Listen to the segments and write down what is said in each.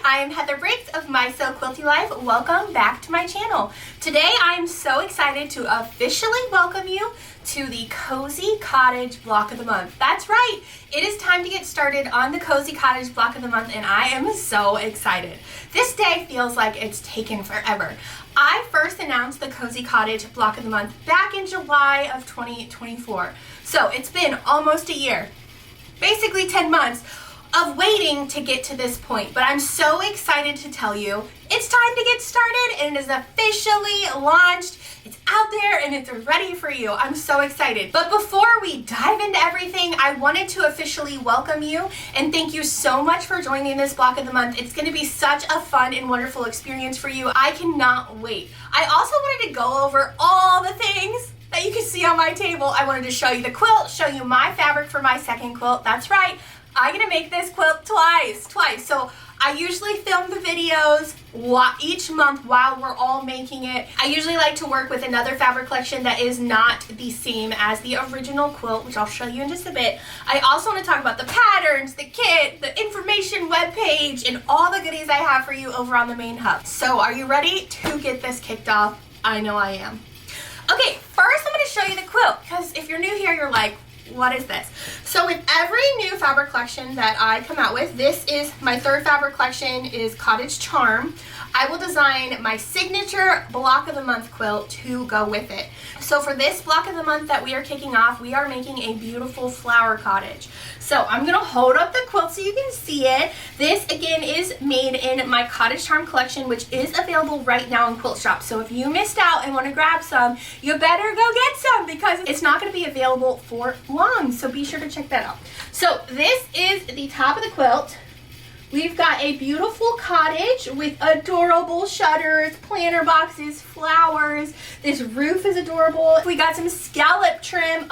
I am Heather Briggs of My So Quilty Life. Welcome back to my channel. Today I am so excited to officially welcome you to the Cozy Cottage Block of the Month. That's right, it is time to get started on the Cozy Cottage Block of the Month and I am so excited. This day feels like it's taken forever. I first announced the Cozy Cottage Block of the Month back in July of 2024. So it's been almost a year, basically 10 months of waiting to get to this point, but I'm so excited to tell you it's time to get started and it is officially launched. It's out there and it's ready for you. I'm so excited. But before we dive into everything, I wanted to officially welcome you and thank you so much for joining this block of the month. It's going to be such a fun and wonderful experience for you. I cannot wait. I also wanted to go over all the things that you can see on my table. I wanted to show you the quilt, show you my fabric for my second quilt. That's right. I'm gonna make this quilt twice. So I usually film the videos each month while we're all making it. I usually like to work with another fabric collection that is not the same as the original quilt, which I'll show you in just a bit. I also want to talk about the patterns, the kit, the information webpage, and all the goodies I have for you over on the main hub. So are you ready to get this kicked off? I know I am. Okay, first I'm gonna show you the quilt, because if you're new here, you're like, what is this? So with every new fabric collection that I come out with, this is my third fabric collection, is Cottage Charm. I will design my signature block of the month quilt to go with it. So for this block of the month that we are kicking off, we are making a beautiful flower cottage. So I'm gonna hold up the quilt so you can see it. This again is made in my Cottage Charm collection, which is available right now in quilt shops. So if you missed out and want to grab some, you better go get some because it's not going to be available for long. So be sure to check that out. So this is the top of the quilt. We've got a beautiful cottage with adorable shutters, planter boxes, flowers. This roof is adorable. We got some scallop trim.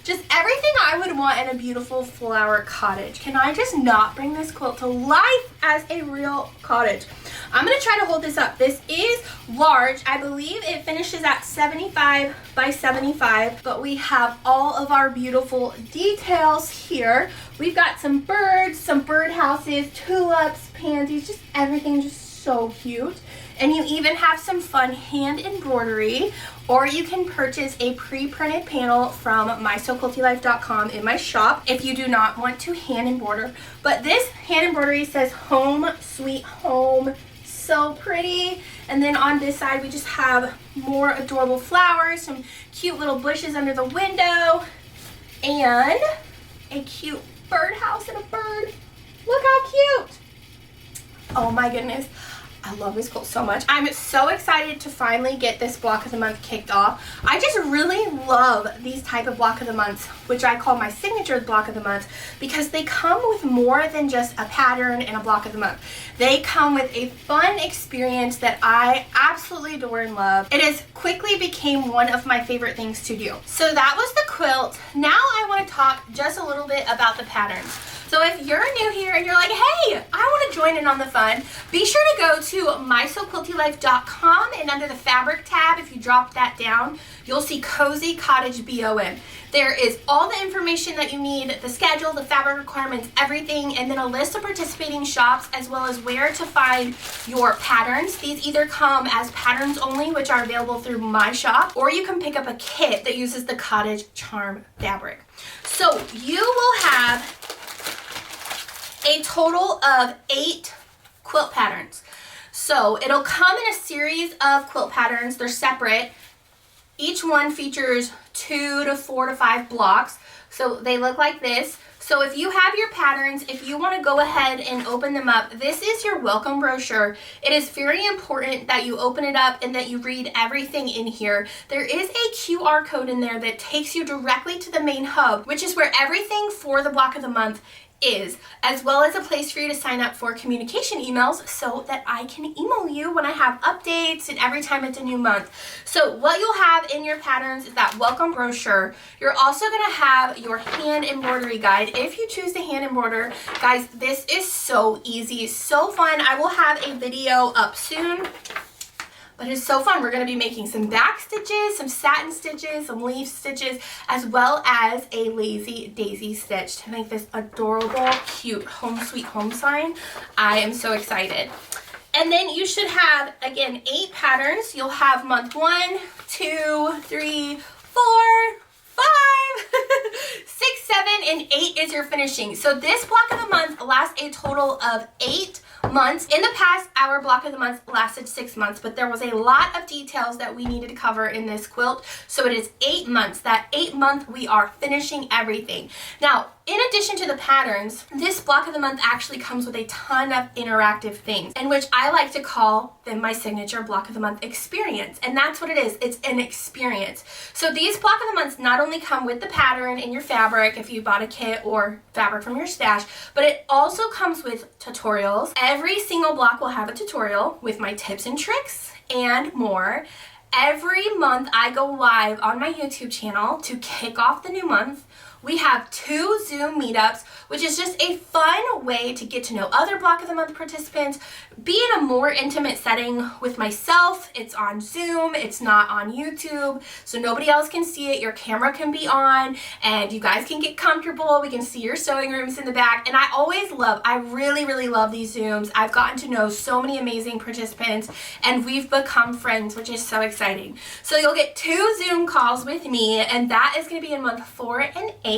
Just everything I would want in a beautiful flower cottage. Can I just not bring this quilt to life as a real cottage? I'm going to try to hold this up. This is large. I believe it finishes at 75 by 75, but we have all of our beautiful details here. We've got some birds, some bird houses, tulips, pansies, just everything just so cute. And you even have some fun hand embroidery, or you can purchase a pre-printed panel from mysoquiltylife.com in my shop if you do not want to hand embroider. But this hand embroidery says home sweet home. So pretty. And then on this side we just have more adorable flowers, some cute little bushes under the window, and a cute birdhouse and a bird. Look how cute. Oh my goodness. I love this quilt so much. I'm so excited to finally get this block of the month kicked off. I just really love these type of block of the months, which I call my signature block of the month, because they come with more than just a pattern and a block of the month. They come with a fun experience that I absolutely adore and love. It has quickly became one of my favorite things to do. So that was the quilt. Now I want to talk just a little bit about the patterns. So if you're new here and you're like, hey, I want to join in on the fun, be sure to go to mysoquiltylife.com, and under the fabric tab, if you drop that down, you'll see Cozy Cottage BOM. There is all the information that you need, the schedule, the fabric requirements, everything, and then a list of participating shops as well as where to find your patterns. These either come as patterns only, which are available through my shop, or you can pick up a kit that uses the Cottage Charm fabric. So you will have a total of 8 quilt patterns. So it'll come in a series of quilt patterns. They're separate. Each one features 2 to 4 to 5 blocks. So they look like this. So if you have your patterns, if you want to go ahead and open them up, this is your welcome brochure. It is very important that you open it up and that you read everything in here. There is a QR code in there that takes you directly to the main hub, which is where everything for the block of the month is, as well as a place for you to sign up for communication emails so that I can email you when I have updates and every time it's a new month. So what you'll have in your patterns is that welcome brochure. You're also going to have your hand embroidery guide if you choose to hand embroider. Guys, this is so easy, so fun. I will have a video up soon but it's so fun. We're going to be making some back stitches, some satin stitches, some leaf stitches, as well as a lazy daisy stitch to make this adorable, cute home sweet home sign. I am so excited. And then you should have, again, 8 patterns. You'll have month 1, 2, 3, 4, 5, 6, 7, and 8 is your finishing. So this block of the month lasts a total of 8 months. In the past, our block of the month lasted 6 months, but there was a lot of details that we needed to cover in this quilt. So it is 8 months. That 8th month, we are finishing everything. Now, in addition to the patterns, this block of the month actually comes with a ton of interactive things, in which I like to call them my signature block of the month experience. And that's what it is. It's an experience. So these block of the months not only come with the pattern in your fabric if you bought a kit or fabric from your stash, but it also comes with tutorials. Every single block will have a tutorial with my tips and tricks and more. Every month I go live on my YouTube channel to kick off the new month. We have 2 Zoom meetups, which is just a fun way to get to know other block of the month participants, be in a more intimate setting with myself. It's on Zoom, it's not on YouTube, so nobody else can see it. Your camera can be on, and you guys can get comfortable. We can see your sewing rooms in the back, and I really love these Zooms. I've gotten to know so many amazing participants, and we've become friends, which is so exciting. So you'll get 2 Zoom calls with me, and that is going to be in month 4 and 8.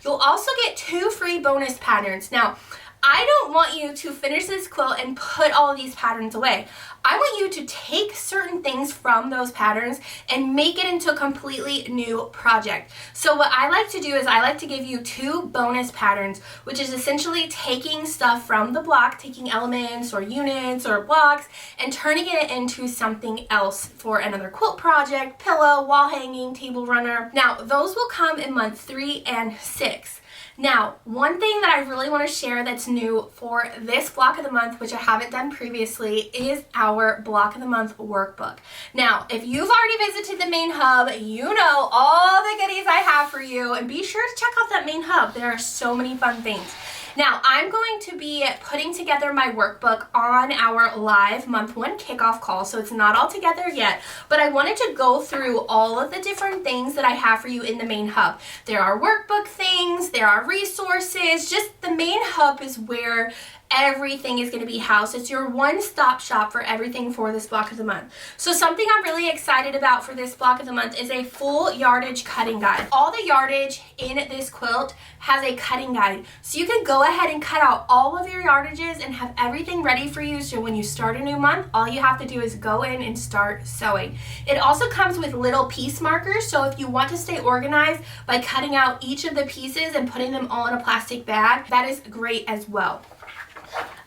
You'll also get 2 free bonus patterns. Now, I don't want you to finish this quilt and put all of these patterns away. I want you to take certain things from those patterns and make it into a completely new project. So what I like to do is I like to give you 2 bonus patterns, which is essentially taking stuff from the block, taking elements or units or blocks, and turning it into something else for another quilt project, pillow, wall hanging, table runner. Now, those will come in month 3 and 6. Now, one thing that I really want to share that's new for this block of the month, which I haven't done previously, is our block of the month workbook. Now, if you've already visited the main hub, you know all the goodies I have for you, and be sure to check out that main hub. There are so many fun things. Now, I'm going to be putting together my workbook on our live month 1 kickoff call, so it's not all together yet, but I wanted to go through all of the different things that I have for you in the main hub. There are workbook things, there are resources, just the main hub is where everything is going to be housed. It's your one-stop shop for everything for this block of the month. So something I'm really excited about for this block of the month is a full yardage cutting guide. All the yardage in this quilt has a cutting guide. So you can go ahead and cut out all of your yardages and have everything ready for you. So when you start a new month, all you have to do is go in and start sewing. It also comes with little piece markers. So if you want to stay organized by cutting out each of the pieces and putting them all in a plastic bag, that is great as well.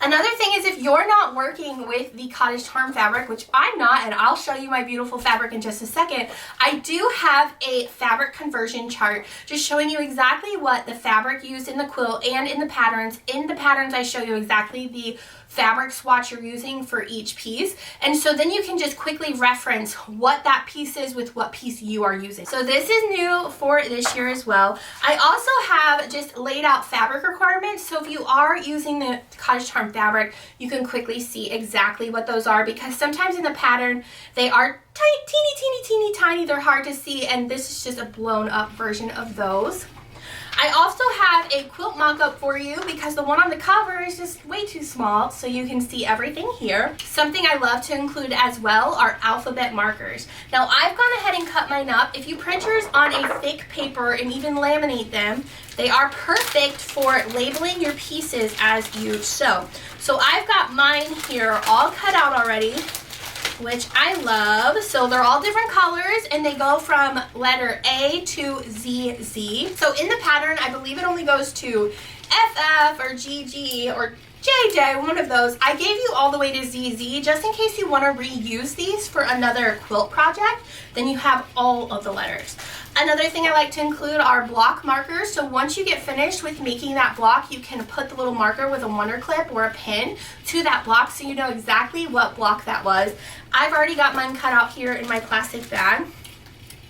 Another thing is, if you're not working with the Cottage Charm fabric, which I'm not, and I'll show you my beautiful fabric in just a second, I do have a fabric conversion chart just showing you exactly what the fabric used in the quilt and in the patterns. In the patterns, I show you exactly the fabric swatch you're using for each piece, and so then you can just quickly reference what that piece is with what piece you are using. So this is new for this year as well. I also have just laid out fabric requirements, so if you are using the Cottage Charm fabric, you can quickly see exactly what those are, because sometimes in the pattern they are teeny tiny, they're hard to see, and this is just a blown up version of those. I also have a quilt mock-up for you because the one on the cover is just way too small, so you can see everything here. Something I love to include as well are alphabet markers. Now, I've gone ahead and cut mine up. If you print yours on a thick paper and even laminate them, they are perfect for labeling your pieces as you sew. So I've got mine here all cut out already, which I love. So they're all different colors, and they go from letter A to ZZ. So in the pattern, I believe it only goes to FF or GG or JJ, one of those. I gave you all the way to ZZ just in case you want to reuse these for another quilt project. Then you have all of the letters. Another thing I like to include are block markers. So once you get finished with making that block, you can put the little marker with a wonder clip or a pin to that block so you know exactly what block that was. I've already got mine cut out here in my plastic bag.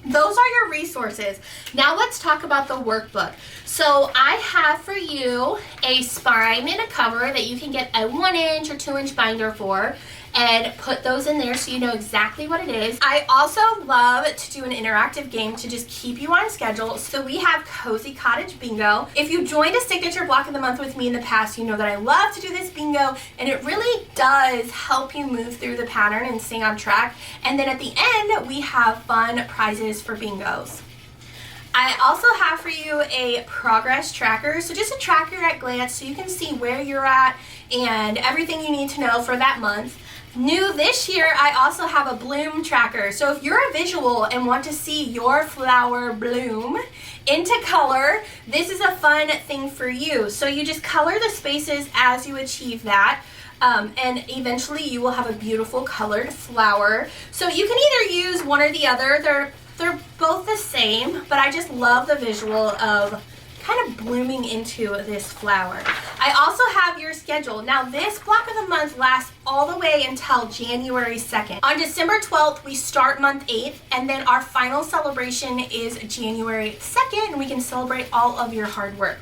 Those are your resources. Now let's talk about the workbook. So I have for you a spine and a cover that you can get a 1-inch or 2-inch binder for. and put those in there so you know exactly what it is. I also love to do an interactive game to just keep you on schedule. So we have Cozy Cottage Bingo. If you joined a signature block of the month with me in the past, you know that I love to do this bingo, and it really does help you move through the pattern and stay on track. And then at the end, we have fun prizes for bingos. I also have for you a progress tracker, so just a tracker at glance so you can see where you're at and everything you need to know for that month. New this year, I also have a bloom tracker. So if you're a visual and want to see your flower bloom into color, this is a fun thing for you. So you just color the spaces as you achieve that. And eventually you will have a beautiful colored flower. So you can either use one or the other. They're both the same, but I just love the visual of kind of blooming into this flower. I also have your schedule. Now this block of the month lasts all the way until January 2nd. On December 12th, we start month 8, and then our final celebration is January 2nd, and we can celebrate all of your hard work.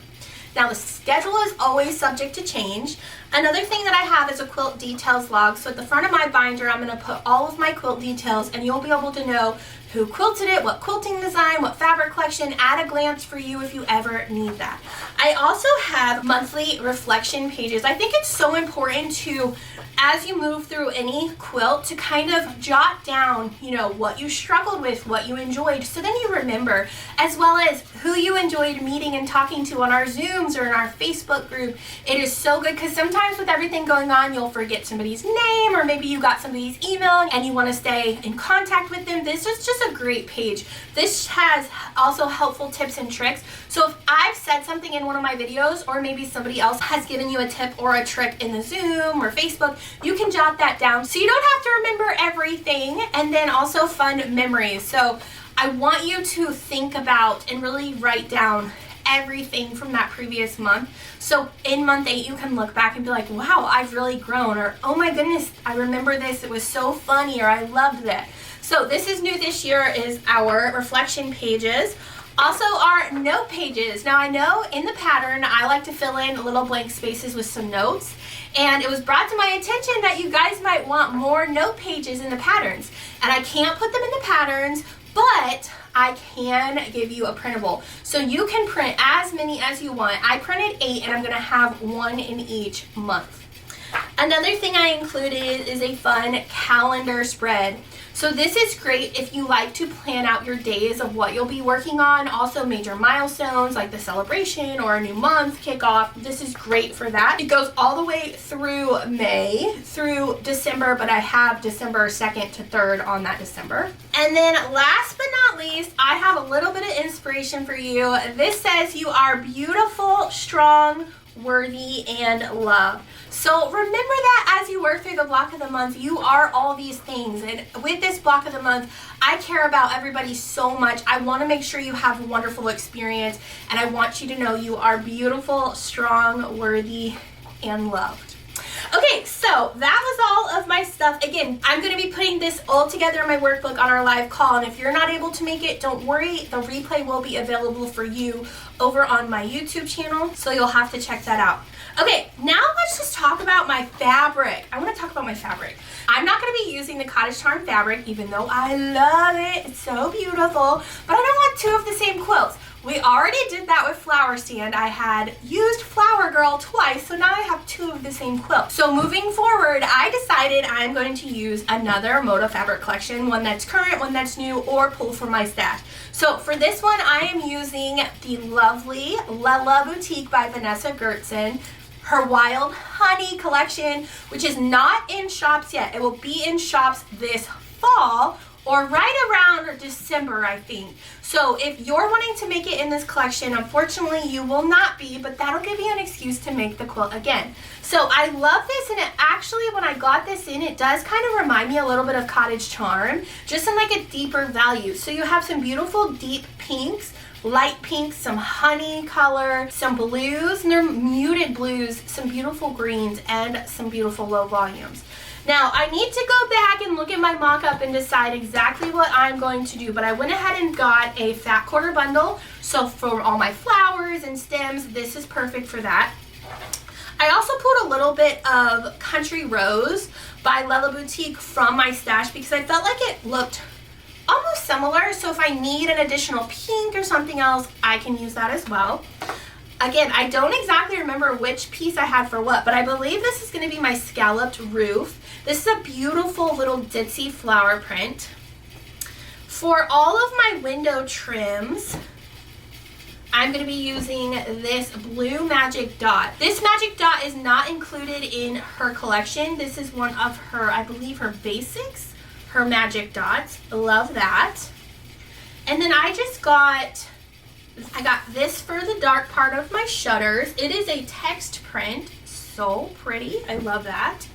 Now the schedule is always subject to change. Another thing that I have is a quilt details log. So at the front of my binder, I'm going to put all of my quilt details, and you'll be able to know who quilted it, what quilting design, what fabric collection, at a glance for you if you ever need that. I also have monthly reflection pages. I think it's so important to, as you move through any quilt, to kind of jot down, you know, what you struggled with, what you enjoyed, so then you remember, as well as who you enjoyed meeting and talking to on our Zooms or in our Facebook group. It is so good because sometimes with everything going on, you'll forget somebody's name, or maybe you got somebody's email and you want to stay in contact with them. This is just a great page. This has also helpful tips and tricks. So if I've said something in one of my videos, or maybe somebody else has given you a tip or a trick in the Zoom or Facebook, you can jot that down so you don't have to remember everything. And then also fun memories. So I want you to think about and really write down everything from that previous month. So in month 8, you can look back and be like, wow, I've really grown, or oh my goodness, I remember this, it was so funny, or I loved that. So this is new this year, is our reflection pages. Also our note pages. Now I know in the pattern, I like to fill in little blank spaces with some notes, and it was brought to my attention that you guys might want more note pages in the patterns. And I can't put them in the patterns, but I can give you a printable. So you can print as many as you want. I printed 8, and I'm gonna have 1 in each month. Another thing I included is a fun calendar spread. So this is great if you like to plan out your days of what you'll be working on. Also major milestones like the celebration or a new month kickoff. This is great for that. It goes all the way through May through December, but I have December 2nd to 3rd on that December. And then last but not least, I have a little bit of inspiration for you. This says you are beautiful, strong, worthy, and loved. So remember that as you work through the block of the month, you are all these things. And with this block of the month, I care about everybody so much. I want to make sure you have a wonderful experience, and I want you to know you are beautiful, strong, worthy, and loved. Okay, so that was all of my stuff. Again, I'm going to be putting this all together in my workbook on our live call, and if you're not able to make it, don't worry. The replay will be available for you over on my YouTube channel, so you'll have to check that out. Okay, now let's just talk about my fabric. I want to talk about my fabric. I'm not going to be using the Cottage Charm fabric, even though I love it. It's so beautiful, but I don't want 2 of the same quilts. We already did that with Flower Stand. I had used Flower Girl twice, so now I have 2 of the same quilt. So moving forward, I decided I'm going to use another Moda fabric collection, one that's current, one that's new, or pull from my stash. So for this one, I am using the lovely Lella Boutique by Vanessa Gertsen, her Wild Honey collection, which is not in shops yet. It will be in shops this fall, or right around December, I think. So if you're wanting to make it in this collection, unfortunately you will not be, but that'll give you an excuse to make the quilt again. So I love this, and it actually, when I got this in, it does kind of remind me a little bit of Cottage Charm, just in like a deeper value. So you have some beautiful deep pinks, light pinks, some honey color, some blues, and they're muted blues, some beautiful greens, and some beautiful low volumes. Now, I need to go back and look at my mock-up and decide exactly what I'm going to do, but I went ahead and got a fat quarter bundle. So for all my flowers and stems, this is perfect for that. I also pulled a little bit of Country Rose by Lella Boutique from my stash because I felt like it looked almost similar. So if I need an additional pink or something else, I can use that as well. Again, I don't exactly remember which piece I had for what, but I believe this is going to be my scalloped roof. This is a beautiful little ditzy flower print. For all of my window trims, I'm going to be using this blue magic dot. This magic dot is not included in her collection. This is one of her, I believe, her basics, her magic dots. Love that. And then I got this for the dark part of my shutters. It is a text print. So pretty. I love that.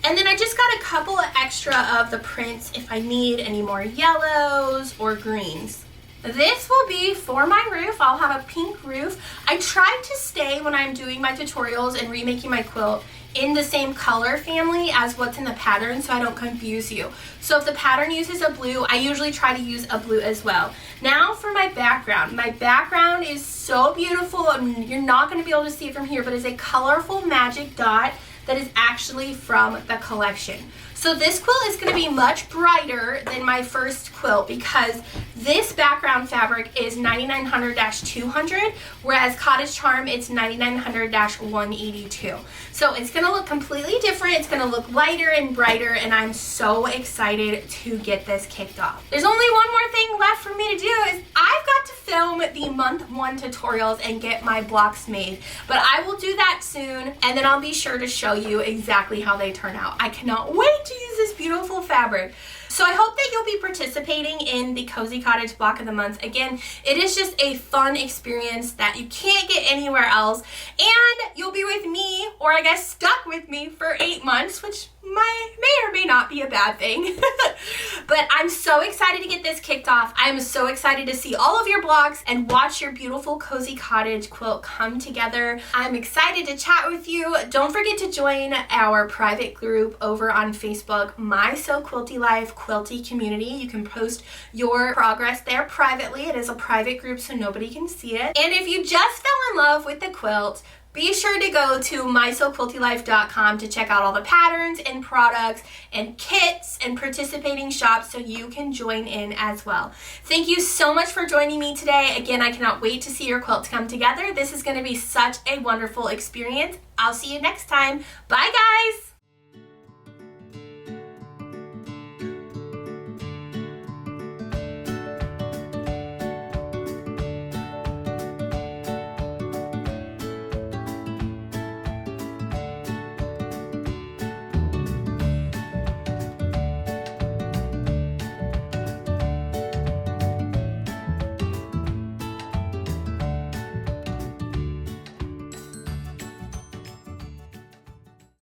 And then I just got a couple of extra of the prints if I need any more yellows or greens. This will be for my roof. I'll have a pink roof. I try to stay when I'm doing my tutorials and remaking my quilt in the same color family as what's in the pattern so I don't confuse you. So if the pattern uses a blue, I usually try to use a blue as well. Now for my background. My background is so beautiful, and you're not going to be able to see it from here, but it's a colorful magic dot that is actually from the collection. So this quilt is going to be much brighter than my first quilt because this background fabric is 9900-200, whereas Cottage Charm, it's 9900-182. So it's going to look completely different. It's going to look lighter and brighter, and I'm so excited to get this kicked off. There's only one more thing left for me to do is I've got to film the month 1 tutorials and get my blocks made, but I will do that soon, and then I'll be sure to show you exactly how they turn out. I cannot wait to use this beautiful fabric. So I hope that you'll be participating in the Cozy Cottage Block of the Month. Again, it is just a fun experience that you can't get anywhere else, and you'll be with me, or I guess stuck with me, for 8 months, which may or may not be a bad thing. But I'm so excited to get this kicked off. I'm so excited to see all of your blocks and watch your beautiful Cozy Cottage quilt come together. I'm excited to chat with you. Don't forget to join our private group over on Facebook, My So Quilty Life Quilty Community. You can post your progress there privately. It is a private group so nobody can see it. And if you just fell in love with the quilt, be sure to go to mysoquiltylife.com to check out all the patterns and products and kits and participating shops so you can join in as well. Thank you so much for joining me today. Again, I cannot wait to see your quilt come together. This is going to be such a wonderful experience. I'll see you next time. Bye, guys.